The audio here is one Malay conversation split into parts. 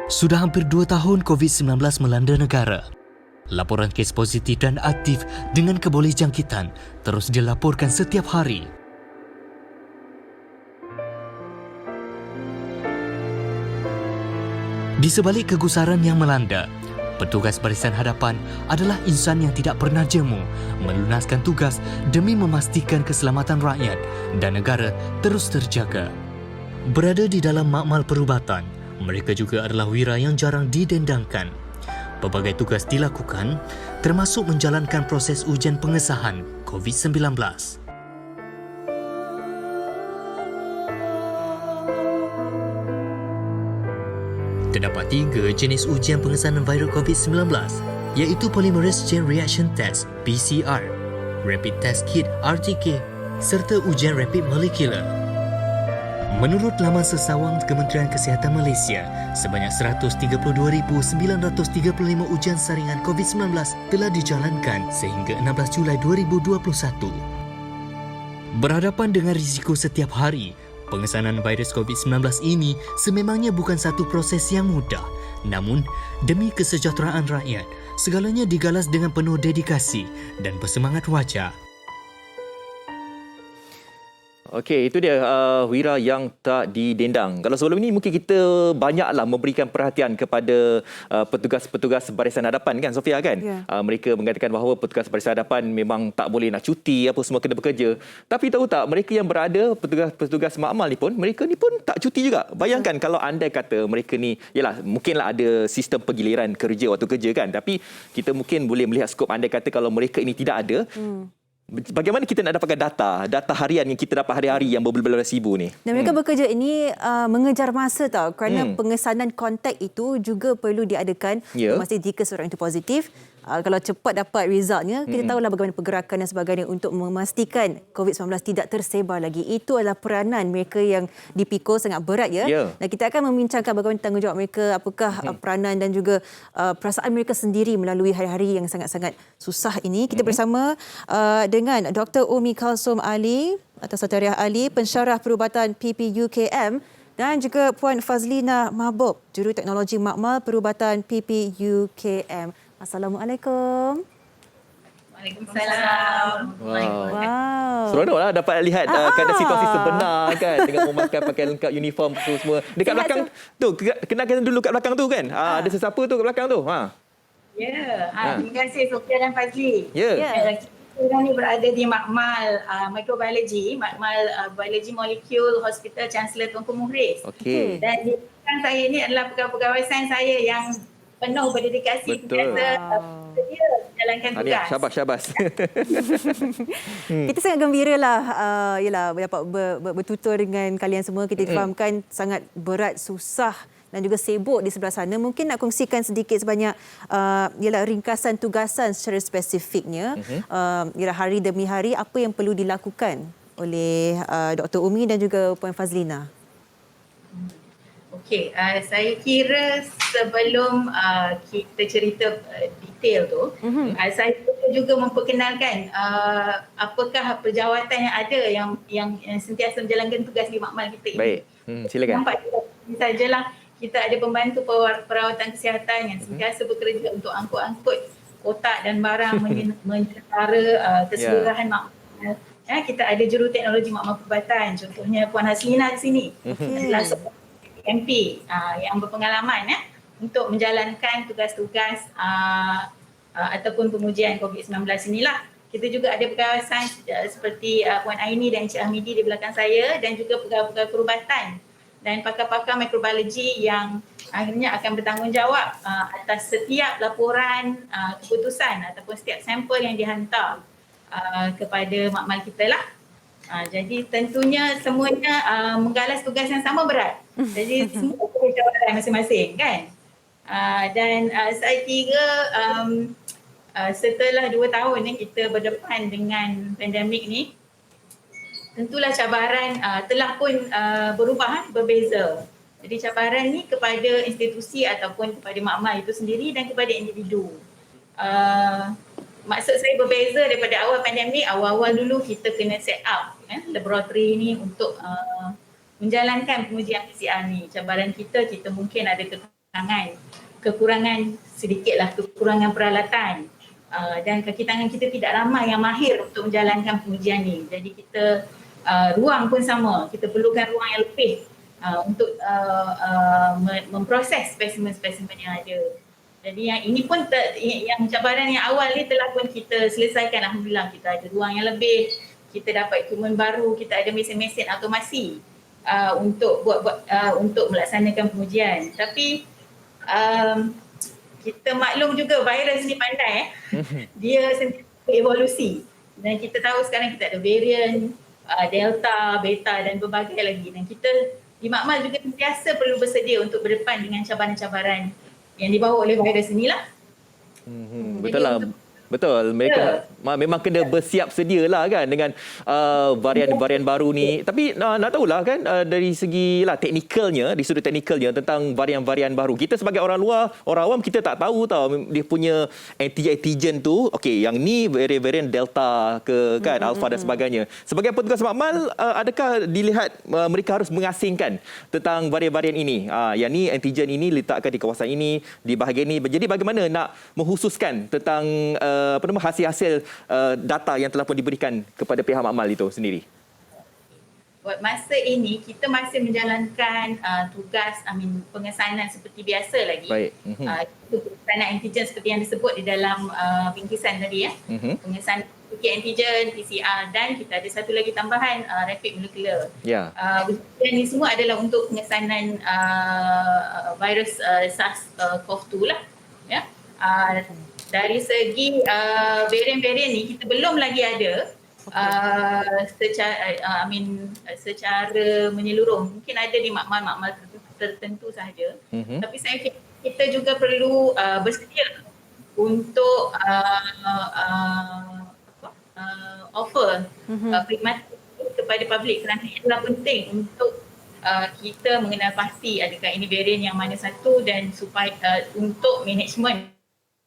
Sudah hampir 2 tahun COVID-19 melanda negara. Laporan kes positif dan aktif dengan kebolehjangkitan terus dilaporkan setiap hari. Di sebalik kegusaran yang melanda, petugas barisan hadapan adalah insan yang tidak pernah jemu melunaskan tugas demi memastikan keselamatan rakyat dan negara terus terjaga. Berada di dalam makmal perubatan, mereka juga adalah wira yang jarang didendangkan. Pelbagai tugas dilakukan, termasuk menjalankan proses ujian pengesahan COVID-19. Terdapat 3 jenis ujian pengesahan virus COVID-19, iaitu Polymerase Chain Reaction Test (PCR), Rapid Test Kit (RTK) serta ujian Rapid Molecular. Menurut laman sesawang Kementerian Kesihatan Malaysia, sebanyak 132,935 ujian saringan COVID-19 telah dijalankan sehingga 16 Julai 2021. Berhadapan dengan risiko setiap hari, pengesanan virus COVID-19 ini sememangnya bukan satu proses yang mudah. Namun, demi kesejahteraan rakyat, segalanya digalas dengan penuh dedikasi dan bersemangat wajar. Okey, itu dia wira yang tak didendang. Kalau sebelum ini mungkin kita banyaklah memberikan perhatian kepada petugas-petugas barisan hadapan kan, Sofia kan? Ya. Mereka mengatakan bahawa petugas barisan hadapan memang tak boleh nak cuti, apa semua kena bekerja. Tapi tahu tak, mereka yang berada, petugas-petugas makmal ni pun, mereka ni pun tak cuti juga. Bayangkan kalau andai kata mereka ni, yalah, mungkinlah ada sistem penggiliran kerja waktu kerja kan, tapi kita mungkin boleh melihat skop andai kata kalau mereka ini tidak ada. Bagaimana kita nak dapatkan data harian yang kita dapat hari-hari yang berbelas-belas ribu ni? Dan mereka bekerja ini mengejar masa tau, kerana pengesanan kontak itu juga perlu diadakan memastikan jika seorang itu positif. Kalau cepat dapat resultnya, kita tahulah bagaimana pergerakan dan sebagainya untuk memastikan COVID-19 tidak tersebar lagi. Itu adalah peranan mereka yang dipikul sangat berat ya. Dan kita akan membincangkan bagaimana tanggungjawab mereka, apakah peranan dan juga perasaan mereka sendiri melalui hari-hari yang sangat-sangat susah ini. Kita bersama dengan Dr. Umi Kalsum Ali atau Satariah Ali, pensyarah perubatan PPUKM, dan juga Puan Fazlina Mahbub, Juru Teknologi Makmal Perubatan PPUKM. Assalamualaikum. Waalaikumsalam. Wow. Seronoklah dapat lihat keadaan situasi sebenar kan, dengan memakai pakaian lengkap, uniform tu semua. Dekat belakang tu, kenalkan dulu kat belakang tu kan. Ada sesiapa tu kat belakang tu. Ya, terima kasih Sofia dan Fazli. Kita ni berada di Makmal Microbiology, Makmal Biologi Molekul Hospital Chancellor Tunku Muhriz. Okey. Dan di belakang saya ini adalah pegawai sains saya yang penuh berdedikasi sedia menjalankan tugas. Syabas. Kita sangat gembira lah dapat bertutur dengan kalian semua. Kita fahamkan sangat berat, susah dan juga sibuk di sebelah sana. Mungkin nak kongsikan sedikit sebanyak ringkasan tugasan secara spesifiknya. Hari demi hari apa yang perlu dilakukan oleh Dr. Umi dan juga Puan Fazlina. Okey, saya kira sebelum kita cerita detail tu, saya juga memperkenalkan apakah pejawatan yang ada yang sentiasa menjalankan tugas di makmal kita ini. Baik, silakan. Nampak sajalah kita ada pembantu perawatan kesihatan yang sentiasa bekerja untuk angkut-angkut kotak dan barang menyetara keseluruhan makmal. Kita ada juru teknologi makmal perubatan, contohnya Puan Haslina di sini. Adalah MP yang berpengalaman untuk menjalankan tugas-tugas ataupun pengujian COVID-19 inilah. Kita juga ada pegawai sains seperti Puan Aini dan Encik Hamidi di belakang saya, dan juga pegawai-pegawai perubatan dan pakar-pakar mikrobiologi yang akhirnya akan bertanggungjawab atas setiap laporan keputusan ataupun setiap sampel yang dihantar kepada makmal kita lah. Jadi tentunya semuanya menggalas tugas yang sama berat. Jadi semua punya jawatan masing-masing kan. Dan saya kira setelah 2 tahun kita berdepan dengan pandemik ni, tentulah cabaran telah pun berubah, berbeza. Jadi cabaran ni kepada institusi ataupun kepada makmal itu sendiri dan kepada individu. Maksud saya berbeza daripada awal pandemik. Awal-awal dulu kita kena set up laboratory ni untuk menjalankan pengujian PCR ni. Cabaran kita mungkin ada kekurangan sedikitlah kekurangan peralatan. Dan kaki tangan kita tidak ramai yang mahir untuk menjalankan pengujian ni. Jadi kita ruang pun sama, kita perlukan ruang yang lebih untuk memproses spesimen-spesimen yang ada. Jadi yang ini pun yang cabaran yang awal ni telah pun kita selesaikan, alhamdulillah. Kita ada ruang yang lebih, kita dapat equipment baru, kita ada mesin-mesin automasi untuk untuk melaksanakan pengujian. Tapi kita maklum juga virus ni pandai dia sentiasa berevolusi, dan kita tahu sekarang kita ada varian Delta, Beta dan berbagai lagi, dan kita di Makmal juga sentiasa perlu bersedia untuk berdepan dengan cabaran-cabaran yang dibawa oleh virus inilah. Betul lah. Betul, mereka memang kena bersiap sedialah kan dengan varian-varian baru ni. Tapi nak tahulah kan dari segi teknikalnya, di sudut teknikalnya tentang varian-varian baru. Kita sebagai orang luar, orang awam, kita tak tahu dia punya antigen tu. Okey, yang ni varian Delta ke kan, Alpha dan sebagainya. Sebagai petugas Makmal, adakah dilihat mereka harus mengasingkan tentang varian-varian ini? Yang ni antigen ini letakkan di kawasan ini, di bahagian ini. Jadi bagaimana nak menghususkan tentang hasil-hasil data yang telah pun diberikan kepada pihak Makmal itu sendiri? Buat masa ini kita masih menjalankan tugas pengesanan seperti biasa lagi. Baik. Itu pengesanan antigen seperti yang disebut di dalam bingkisan tadi ya. Pengesanan antigen, PCR, dan kita ada satu lagi tambahan rapid molecular. Ya. Dan ini semua adalah untuk pengesanan virus SARS-CoV-2 lah. Ya. Dari segi varian-varian ni kita belum lagi ada secara menyeluruh. Mungkin ada di makmal tertentu sahaja. Tapi saya fikir kita juga perlu bersedia untuk offer perkhidmatan kepada publik, kerana itulah penting untuk kita mengenal pasti adakah ini varian yang mana satu, dan supaya untuk management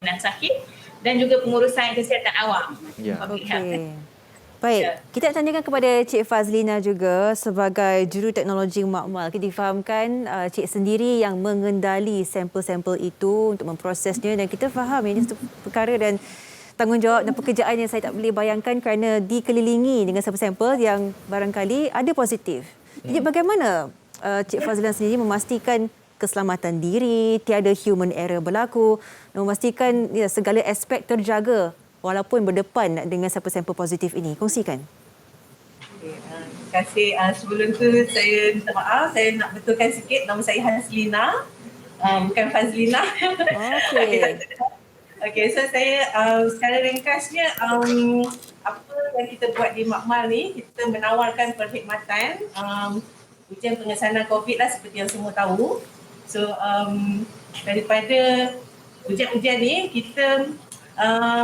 dan sakit dan juga pengurusan kesihatan awam. Ya. Okey. Baik, kita nak tanyakan kepada Cik Fazlina juga sebagai juru teknologi Makmal. Kita difahamkan Cik sendiri yang mengendali sampel-sampel itu untuk memprosesnya, dan kita faham ini satu perkara dan tanggungjawab dan pekerjaan yang saya tak boleh bayangkan kerana dikelilingi dengan sampel-sampel yang barangkali ada positif. Jadi bagaimana Cik Fazlina sendiri memastikan keselamatan diri, tiada human error berlaku, dan memastikan segala aspek terjaga walaupun berdepan dengan sampel-sampel positif ini? Kongsikan. Terima kasih. Sebelum tu saya minta maaf, saya nak betulkan sikit, nama saya Haslina, bukan Fazlina. Okey, so saya secara ringkasnya apa yang kita buat di Makmal ni, kita menawarkan perkhidmatan ujian pengesanan COVID lah, seperti yang semua tahu. So daripada ujian-ujian ni kita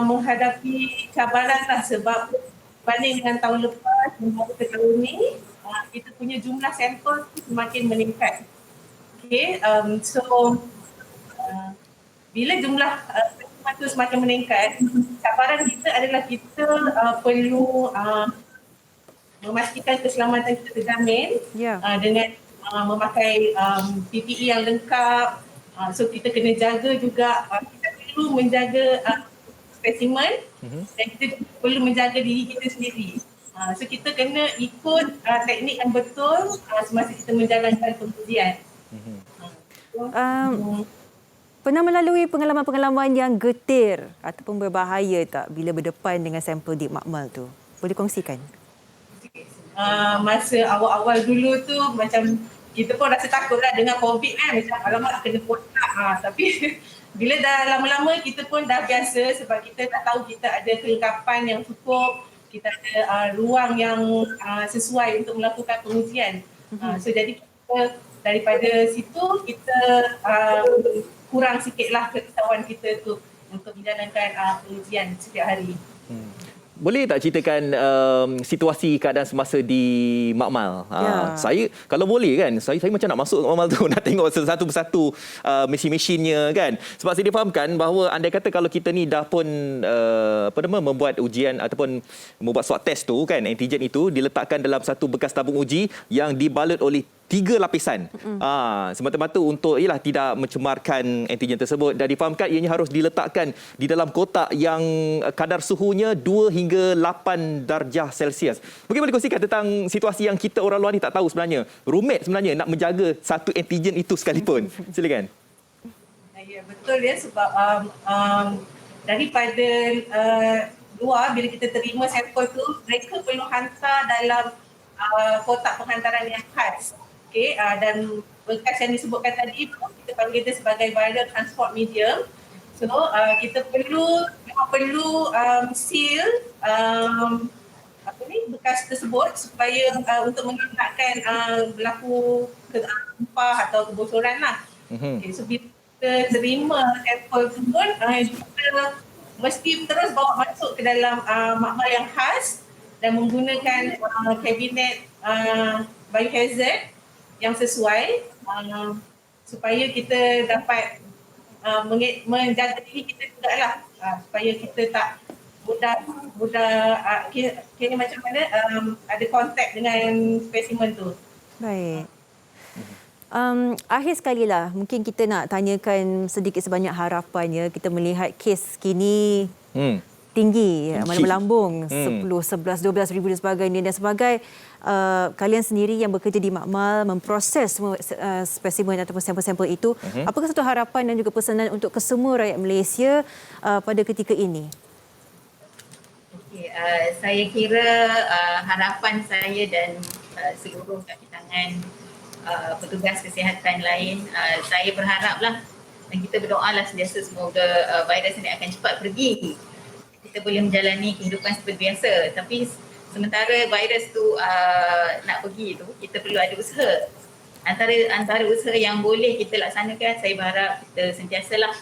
menghadapi cabaran lah, sebab berbanding dengan tahun lepas hingga ke tahun ni kita punya jumlah sampel semakin meningkat. Okay, bila jumlah sampel tu semakin meningkat, cabaran kita adalah kita perlu memastikan keselamatan kita terjamin dengan memakai PPE yang lengkap. So kita kena jaga juga, kita perlu menjaga spesimen dan kita perlu menjaga diri kita sendiri. So kita kena ikut teknik yang betul semasa kita menjalankan pengujian. Pernah melalui pengalaman-pengalaman yang getir ataupun berbahaya tak bila berdepan dengan sampel di Makmal tu? Boleh kongsikan? Masa awal-awal dulu tu macam kita pun rasa takut lah dengan COVID kan, macam alamak kena kotak. Tapi bila dah lama-lama kita pun dah biasa, sebab kita dah tahu kita ada kelengkapan yang cukup, kita ada ruang yang sesuai untuk melakukan pengujian. So jadi kita daripada situ kita kurang sikitlah kerisauan kita tu untuk menjalankan pengujian setiap hari. Boleh tak ceritakan situasi keadaan semasa di Makmal? Saya kalau boleh kan, saya macam nak masuk Makmal tu nak tengok satu persatu mesin-mesinnya kan. Sebab saya difahamkan bahawa andai kata kalau kita ni dah pun membuat ujian ataupun membuat swab test tu kan, antigen itu diletakkan dalam satu bekas tabung uji yang dibalut oleh 3 lapisan. Semata-mata untuk tidak mencemarkan antigen tersebut, dan difahamkan ianya harus diletakkan di dalam kotak yang kadar suhunya 2 hingga 8 darjah Celsius. Mungkin boleh kongsikan tentang situasi yang kita orang luar ni tak tahu sebenarnya. Rumit sebenarnya nak menjaga satu antigen itu sekalipun. Silakan. Ya, betul ya, sebab daripada luar, bila kita terima sampel tu, mereka perlu hantar dalam kotak penghantaran yang khas. Okay, dan bekas yang disebutkan tadi tu, kita panggil dia sebagai viral transport medium. So kita perlu seal bekas tersebut supaya untuk mengelakkan berlaku tumpah atau kebocoran lah. Okay, so bila kita terima sampel tu pun, kita mesti terus bawa masuk ke dalam makmal yang khas dan menggunakan kabinet biohazard yang sesuai supaya kita dapat menjaga diri kita juga lah, supaya kita tak mudah kira macam mana ada kontak dengan spesimen tu. Baik. Akhir sekali lah, mungkin kita nak tanyakan sedikit sebanyak harapannya. Kita melihat kes kini tinggi, melambung 10, 11, 12 ribu dan sebagainya. Dan sebagai kalian sendiri yang bekerja di makmal memproses semua spesimen ataupun sampel-sampel itu, apakah satu harapan dan juga pesanan untuk kesemua rakyat Malaysia pada ketika ini? Saya kira harapan saya dan seluruh kaki tangan petugas kesihatan lain, saya berharaplah dan kita berdoalah sentiasa semoga virus ini akan cepat pergi. Kita boleh menjalani kehidupan seperti biasa. Tapi sementara virus tu nak pergi tu, kita perlu ada usaha. Antara usaha yang boleh kita laksanakan, saya berharap kita sentiasalah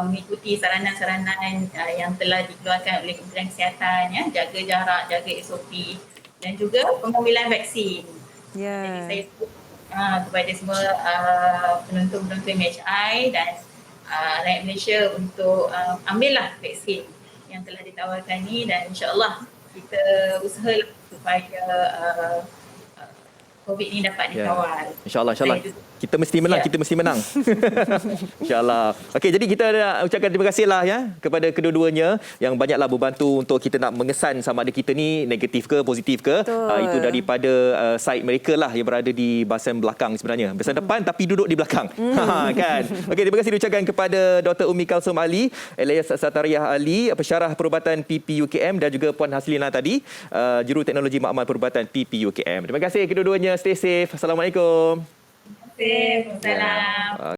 mengikuti saranan-saranan yang telah dikeluarkan oleh Kementerian Kesihatan, ya, jaga jarak, jaga SOP dan juga pengambilan vaksin. Jadi saya kepada semua penonton-penonton MHI dan rakyat Malaysia untuk ambillah vaksin yang telah ditawarkan ni, dan insya-Allah kita usahalah supaya COVID ni dapat dikawal. InsyaAllah. Kita mesti menang, kita mesti menang. InsyaAllah. Okey, jadi kita nak ucapkan terima kasihlah ya kepada kedua-duanya yang banyaklah membantu untuk kita nak mengesan sama ada kita ni negatif ke positif ke. Itu daripada side mereka lah yang berada di bahasan belakang sebenarnya. Bahasan depan tapi duduk di belakang. Kan. Okey, terima kasih diucapkan kepada Dr. Umi Kalsum Ali, alias Satariah Ali, pensyarah perubatan PPUKM, dan juga Puan Haslina tadi, juru teknologi makmal perubatan PPUKM. Terima kasih kedua-duanya. Stay safe. Assalamualaikum. Waalaikumsalam.